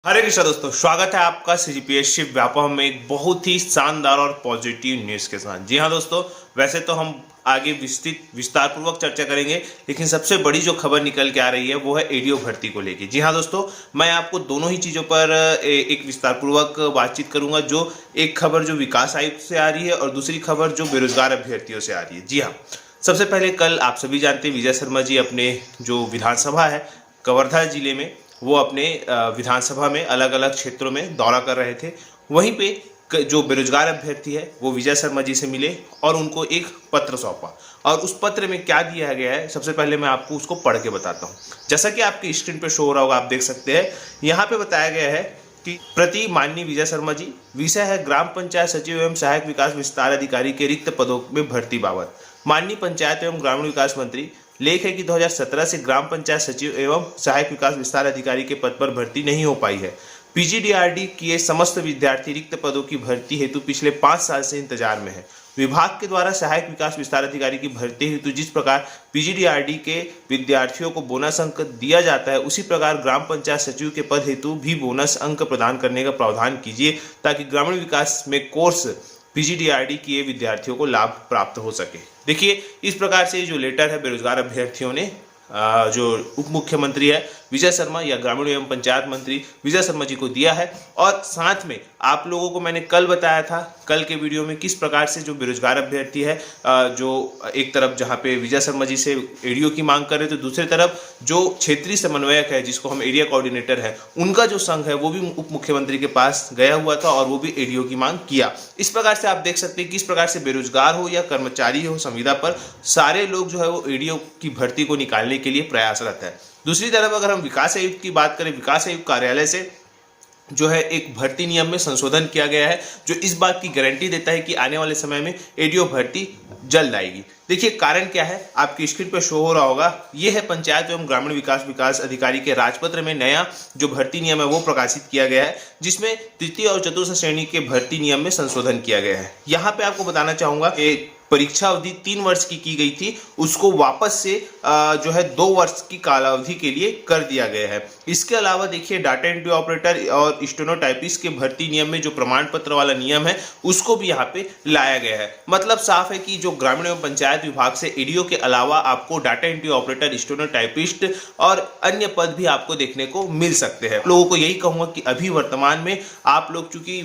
हरे कृष्णा दोस्तों, स्वागत है आपका सीजीपीएससी व्यापम में एक बहुत ही शानदार और पॉजिटिव न्यूज़ के साथ। जी हाँ दोस्तों, वैसे तो हम आगे विस्तार पूर्वक चर्चा करेंगे, लेकिन सबसे बड़ी जो खबर निकल के आ रही है वो है एडीओ भर्ती को लेके। जी हाँ दोस्तों, मैं आपको दोनों ही चीज़ों पर एक विस्तार पूर्वक बातचीत करूंगा। जो एक खबर जो विकास आयुक्त से आ रही है और दूसरी खबर जो बेरोजगार अभ्यर्थियों से आ रही है। जी हाँ, सबसे पहले कल आप सभी जानते हैं विजय शर्मा जी अपने जो विधानसभा है कवर्धा जिले में, वो अपने विधानसभा में अलग अलग क्षेत्रों में दौरा कर रहे थे। वहीं पे जो बेरोजगार अभ्यर्थी है वो विजय शर्मा जी से मिले और उनको एक पत्र सौंपा। और उस पत्र में क्या दिया गया है, सबसे पहले मैं आपको उसको पढ़ के बताता हूँ। जैसा कि आपकी स्क्रीन पे शो हो रहा होगा, आप देख सकते हैं। यहाँ पे बताया गया है कि प्रति माननीय विजय शर्मा जी, विषय है ग्राम पंचायत सचिव एवं सहायक विकास विस्तार अधिकारी के रिक्त पदों में भर्ती बाबत। माननीय पंचायत एवं ग्रामीण विकास मंत्री, लेख है कि 2017 से ग्राम पंचायत सचिव एवं सहायक विकास विस्तार अधिकारी के पद पर भर्ती नहीं हो पाई है। पीजीडीआरडी किए समस्त विद्यार्थी रिक्त पदों की भर्ती हेतु पिछले 5 साल से इंतजार में है। विभाग के द्वारा सहायक विकास विस्तार अधिकारी की भर्ती हेतु जिस प्रकार पीजीडीआरडी के विद्यार्थियों को बोनस अंक दिया जाता है, उसी प्रकार ग्राम पंचायत सचिव के पद हेतु भी बोनस अंक प्रदान करने का प्रावधान कीजिए, ताकि ग्रामीण विकास में कोर्स पीजीडीआरडी किए विद्यार्थियों को लाभ प्राप्त हो सके। देखिए, इस प्रकार से जो लेटर है बेरोजगार अभ्यर्थियों ने जो उप मुख्यमंत्री है विजय शर्मा या ग्रामीण एवं पंचायत मंत्री विजय शर्मा जी को दिया है। और साथ में आप लोगों को मैंने कल बताया था, कल के वीडियो में, किस प्रकार से जो बेरोजगार अभ्यर्थी है, जो एक तरफ जहां पे विजय शर्मा जी से एडीओ की मांग कर रहे थे, तो दूसरी तरफ जो क्षेत्रीय समन्वयक है जिसको हम एरिया कोऑर्डिनेटर है, उनका जो संघ है वो भी उप मुख्यमंत्री के पास गया हुआ था और वो भी एडीओ की मांग किया। इस प्रकार से आप देख सकते हैं किस प्रकार से बेरोजगार हो या कर्मचारी हो संविदा पर, सारे लोग जो है वो एडीओ की भर्ती को निकालने के लिए प्रयासरत है। दूसरी तरफ अगर हम विकास आयुक्त की बात करें, विकास आयुक्त कार्यालय से जो है एक भर्ती नियम में संशोधन किया गया है, जो इस बात की गारंटी देता है कि आने वाले समय में एडीओ भर्ती जल्द आएगी। देखिए कारण क्या है, आपकी स्क्रीन पर शो हो रहा होगा। ये है पंचायत एवं ग्रामीण विकास अधिकारी के राजपत्र में नया जो भर्ती नियम है वो प्रकाशित किया गया है, जिसमें तृतीय और चतुर्थ श्रेणी के भर्ती नियम में संशोधन किया गया है। यहाँ पे आपको बताना चाहूंगा कि परीक्षा अवधि 3 वर्ष की गई थी, उसको वापस से जो है 2 वर्ष की कालावधि के लिए कर दिया गया है। इसके अलावा देखिए, डाटा एंट्री ऑपरेटर और स्टेनोटाइपिस्ट के भर्ती नियम में जो प्रमाण पत्र वाला नियम है उसको भी यहाँ पे लाया गया है। मतलब साफ है कि जो ग्रामीण एवं पंचायत विभाग से एडीओ के अलावा आपको डाटा एंट्री ऑपरेटर, स्टेनोटाइपिस्ट और अन्य पद भी आपको देखने को मिल सकते हैं। लोगों को यही कहूंगा कि अभी वर्तमान में आप लोग, चूंकि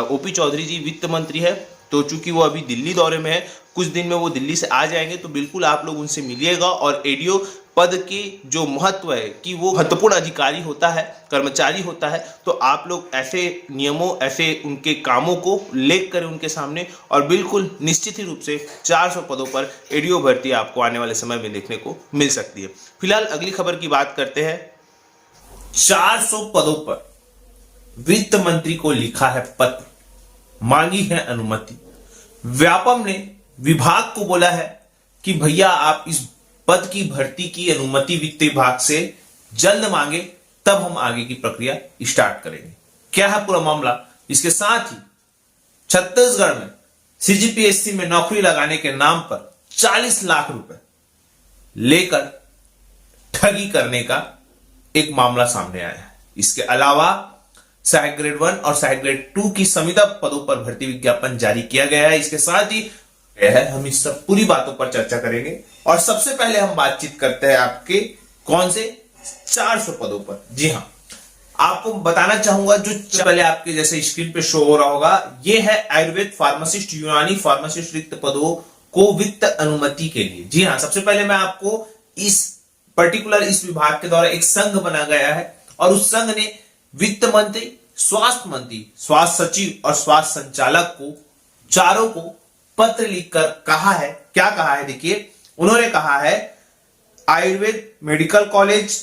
ओपी चौधरी जी वित्त मंत्री है, तो चूंकि वो अभी दिल्ली दौरे में है, कुछ दिन में वो दिल्ली से आ जाएंगे, तो बिल्कुल आप लोग उनसे मिलिएगा। और एडीओ पद की जो महत्व है कि वो महत्वपूर्ण अधिकारी होता है, कर्मचारी होता है, तो आप लोग ऐसे नियमों, ऐसे उनके कामों को लेकर करें उनके सामने, और बिल्कुल निश्चित ही रूप से 400 पदों पर एडीओ भर्ती आपको आने वाले समय में देखने को मिल सकती है। फिलहाल अगली खबर की बात करते हैं। 400 पदों पर वित्त मंत्री को लिखा है पत्र, मांगी है अनुमति। व्यापम ने विभाग को बोला है कि भैया आप इस पद की भर्ती की अनुमति वित्त विभाग से जल्द मांगे, तब हम आगे की प्रक्रिया स्टार्ट करेंगे। क्या है पूरा मामला? इसके साथ ही छत्तीसगढ़ में सीजीपीएससी में नौकरी लगाने के नाम पर 40 लाख रुपए लेकर ठगी करने का एक मामला सामने आया है। इसके अलावा सहायक ग्रेड 1 और सहायक ग्रेड 2 की संविदा पदों पर भर्ती विज्ञापन जारी किया गया है। इसके साथ ही हम इस सब पूरी बातों पर चर्चा करेंगे। और सबसे पहले हम बातचीत करते हैं आपके कौन से 400 पदों पर। जी हां, आपको बताना चाहूंगा, जो पहले आपके जैसे स्क्रीन पे शो हो रहा होगा, ये है आयुर्वेद फार्मासिस्ट, यूनानी फार्मासिस्ट रिक्त पदों को वित्त अनुमति के लिए। जी हां, सबसे पहले मैं आपको इस पर्टिकुलर इस विभाग के द्वारा एक संघ बना गया है, और उस संघ ने वित्त मंत्री, स्वास्थ्य मंत्री, स्वास्थ्य सचिव और स्वास्थ्य संचालक को, चारों को पत्र लिखकर कहा है। क्या कहा है? देखिए, उन्होंने कहा है आयुर्वेद मेडिकल कॉलेज,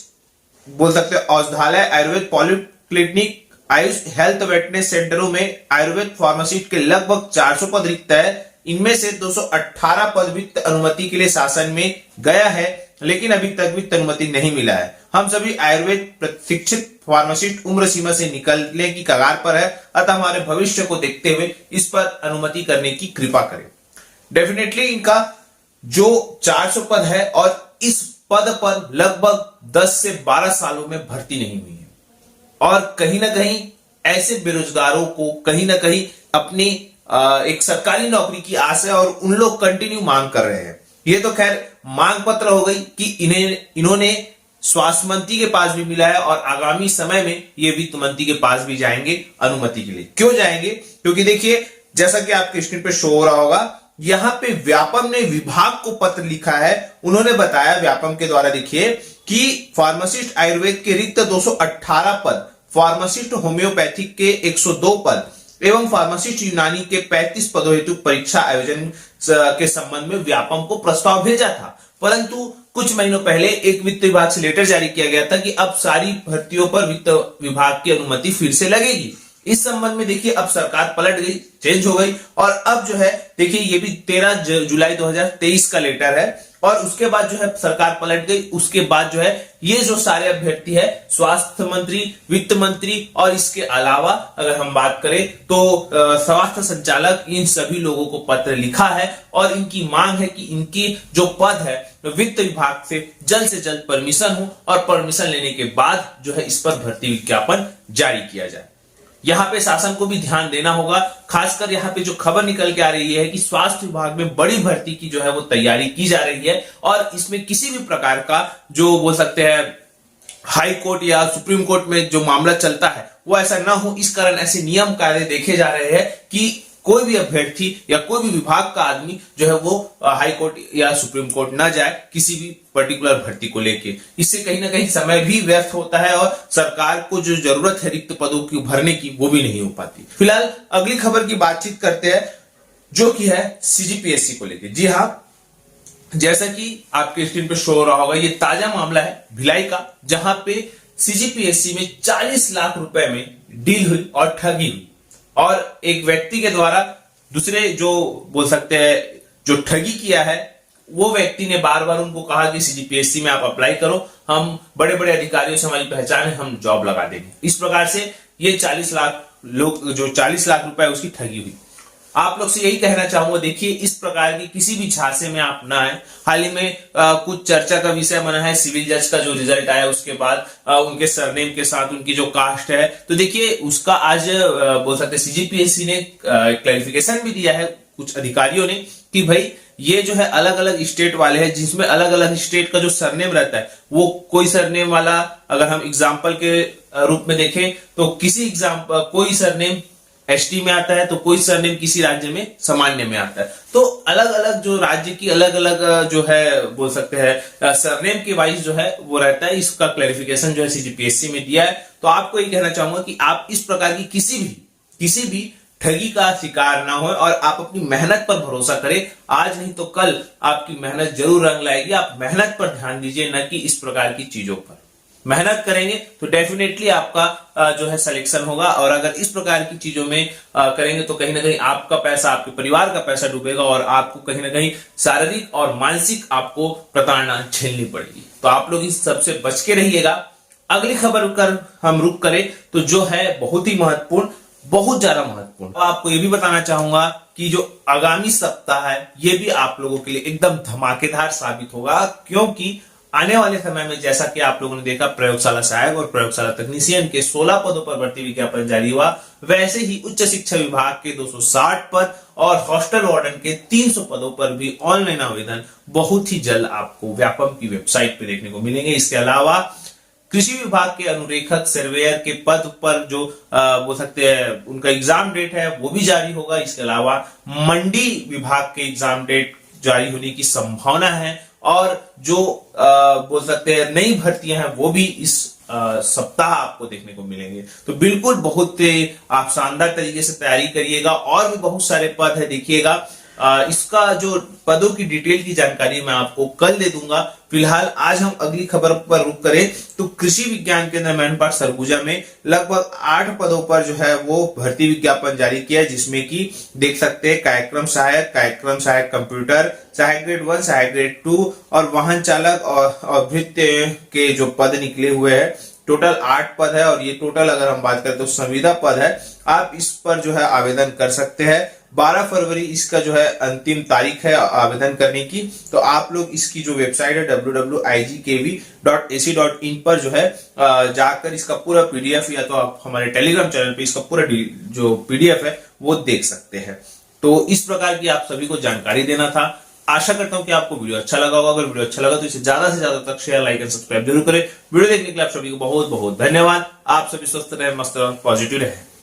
बोल सकते हैं औषधालय, आयुर्वेद पॉलिक्लिनिक, आयुष हेल्थ वेटनेस सेंटरों में आयुर्वेद फार्मासिस्ट के लगभग 400 पद रिक्त है। इनमें से 218 पद वित्त अनुमति के लिए शासन में गया है, लेकिन अभी तक वित्त अनुमति नहीं मिला है। हम सभी आयुर्वेद प्रशिक्षित फार्मासिस्ट उम्र सीमा से निकलने की कगार पर है, अतः हमारे भविष्य को देखते हुए इस पर अनुमति करने की कृपा करें। डेफिनेटली इनका जो 400 पद है, और इस पद पर लगभग 10 से 12 सालों में भर्ती नहीं हुई है, और कहीं ना कहीं ऐसे बेरोजगारों को कहीं ना कहीं अपनी एक सरकारी नौकरी की आस है और उन लोग कंटिन्यू मांग कर रहे हैं। ये तो खैर मांग पत्र हो गई कि इन्होंने स्वास्थ्य मंत्री के पास भी मिला है और आगामी समय में ये वित्त मंत्री के पास भी जाएंगे अनुमति के लिए। क्यों जाएंगे? क्योंकि देखिए, जैसा कि आपके स्क्रीन पे शो हो रहा होगा, यहां पे व्यापम ने विभाग को पत्र लिखा है। उन्होंने बताया व्यापम के द्वारा, देखिए, कि फार्मासिस्ट आयुर्वेद के रिक्त 218 पद, फार्मासिस्ट होम्योपैथिक के 102 पद एवं फार्मासिस्ट यूनानी के 35 पदों हेतु परीक्षा आयोजन के संबंध में व्यापम को प्रस्ताव भेजा था। परंतु कुछ महीनों पहले एक वित्त विभाग से लेटर जारी किया गया था कि अब सारी भर्तियों पर वित्त विभाग की अनुमति फिर से लगेगी। इस संबंध में देखिए अब सरकार पलट गई, चेंज हो गई और अब जो है देखिए ये भी 13 जुलाई 2023 का लेटर है और उसके बाद जो है सरकार पलट गई। उसके बाद जो है ये जो सारे अभ्यर्थी है, स्वास्थ्य मंत्री, वित्त मंत्री और इसके अलावा अगर हम बात करें तो स्वास्थ्य संचालक, इन सभी लोगों को पत्र लिखा है और इनकी मांग है कि इनकी जो पद है वित्त विभाग से जल्द परमिशन हो और परमिशन लेने के बाद जो है इस पर भर्ती विज्ञापन जारी किया जाए। यहां पे शासन को भी ध्यान देना होगा। खासकर यहां पे जो खबर निकल के आ रही है कि स्वास्थ्य विभाग में बड़ी भर्ती की जो है वो तैयारी की जा रही है और इसमें किसी भी प्रकार का जो बोल सकते हैं हाई कोर्ट या सुप्रीम कोर्ट में जो मामला चलता है वो ऐसा ना हो। इस कारण ऐसे नियम कायदे देखे जा रहे हैं कि कोई भी अभ्यर्थी या कोई भी विभाग का आदमी जो है वो हाई कोर्ट या सुप्रीम कोर्ट ना जाए किसी भी पर्टिकुलर भर्ती को लेके। इससे कहीं ना कहीं समय भी व्यर्थ होता है और सरकार को जो जरूरत है रिक्त पदों की भरने की वो भी नहीं हो पाती। फिलहाल अगली खबर की बातचीत करते हैं जो कि है सीजीपीएससी को लेके। जी हाँ, जैसा कि आपके स्क्रीन पे शो हो रहा होगा, ये ताजा मामला है भिलाई का, जहां पे सीजीपीएससी में 40 लाख रुपए में डील हुई और ठगी हुई और एक व्यक्ति के द्वारा दूसरे जो बोल सकते हैं जो ठगी किया है वो व्यक्ति ने बार बार उनको कहा कि सीजीपीएससी में आप अप्लाई करो, हम बड़े बड़े अधिकारियों से हमारी पहचान है, हम जॉब लगा देंगे। इस प्रकार से ये 40 लाख रुपए उसकी ठगी हुई। आप लोग से यही कहना चाहूंगा, देखिए इस प्रकार की किसी भी झांसे में आप ना आए। हाल ही में कुछ चर्चा का विषय बना है सिविल जज का जो रिजल्ट आया उसके बाद उनके सरनेम के साथ उनकी जो कास्ट है, तो देखिए उसका आज बोल सकते सीजीपीएससी ने क्लैरिफिकेशन भी दिया है कुछ अधिकारियों ने कि भाई ये जो है अलग अलग स्टेट वाले हैं, जिसमें अलग अलग स्टेट का जो सरनेम रहता है वो कोई सरनेम वाला, अगर हम एग्जाम्पल के रूप में देखें तो कोई सरनेम एसटी में आता है तो कोई सरनेम किसी राज्य में सामान्य में आता है। तो अलग अलग जो राज्य की अलग अलग जो है बोल सकते हैं सरनेम के वाइज जो है वो रहता है। इसका क्लैरिफिकेशन जो है सीजीपीएससी में दिया है। तो आपको ये कहना चाहूंगा कि आप इस प्रकार की किसी भी ठगी का शिकार ना हो और आप अपनी मेहनत पर भरोसा करें। आज नहीं तो कल आपकी मेहनत जरूर रंग लाएगी। आप मेहनत पर ध्यान दीजिए, न कि इस प्रकार की चीजों पर। मेहनत करेंगे तो डेफिनेटली आपका जो है सिलेक्शन होगा और अगर इस प्रकार की चीजों में करेंगे तो कहीं ना कहीं आपका पैसा, आपके परिवार का पैसा डूबेगा और आपको कहीं ना कहीं शारीरिक और मानसिक आपको प्रताड़ना झेलनी पड़ेगी। तो आप लोग इस सबसे बच के रहिएगा। अगली खबर कर हम रुक करें तो जो है बहुत ही महत्वपूर्ण, बहुत ज्यादा महत्वपूर्ण। आपको ये भी बताना चाहूंगा कि जो आगामी सप्ताह है ये भी आप लोगों के लिए एकदम धमाकेदार साबित होगा, क्योंकि आने वाले समय में जैसा कि आप लोगों ने देखा प्रयोगशाला सहायक और प्रयोगशाला तकनीशियन के 16 पदों पर भर्ती विज्ञापन जारी हुआ, वैसे ही उच्च शिक्षा विभाग के 260 पद और हॉस्टल वार्डन के 300 पदों पर भी ऑनलाइन आवेदन बहुत ही जल्द आपको व्यापम की वेबसाइट पे देखने को मिलेंगे। इसके अलावा कृषि विभाग के अनुरेखक सर्वेयर के पद पर जो बोल सकते हैं उनका एग्जाम डेट है वो भी जारी होगा। इसके अलावा मंडी विभाग के एग्जाम डेट जारी होने की संभावना है और जो बोल सकते हैं नई भर्तियां हैं वो भी इस सप्ताह आपको देखने को मिलेंगे। तो बिल्कुल बहुत आप शानदार तरीके से तैयारी करिएगा और भी बहुत सारे पद है, देखिएगा। इसका जो पदों की डिटेल की जानकारी मैं आपको कल दे दूंगा। फिलहाल आज हम अगली खबर पर रुक करें तो कृषि विज्ञान केंद्र मैनपाट सरगुजा में लगभग 8 पदों पर जो है वो भर्ती विज्ञापन जारी किया, जिसमें कि देख सकते हैं कार्यक्रम सहायक कंप्यूटर, सहायक ग्रेड 1, सहायक ग्रेड 2 और वाहन चालक और भृत्य के जो पद निकले हुए हैं। टोटल 8 पद है और ये टोटल अगर हम बात करें तो संविदा पद है। आप इस पर जो है आवेदन कर सकते हैं। 12 फरवरी इसका जो है अंतिम तारीख है आवेदन करने की। तो आप लोग इसकी जो वेबसाइट है www.igkv.ac.in पर जो है जाकर इसका पूरा पीडीएफ, या तो आप हमारे टेलीग्राम चैनल पे इसका पूरा जो पीडीएफ है वो देख सकते हैं। तो इस प्रकार की आप सभी को जानकारी देना था। आशा करता हूं कि आपको वीडियो अच्छा लगा होगा। अगर वीडियो अच्छा लगा तो इसे ज्यादा से ज्यादा तक शेयर, लाइक एंड सब्सक्राइब जरूर करें। वीडियो देखने के लिए आप सभी को बहुत बहुत धन्यवाद। आप सभी स्वस्थ रहे, मस्त रहे, पॉजिटिव रहे।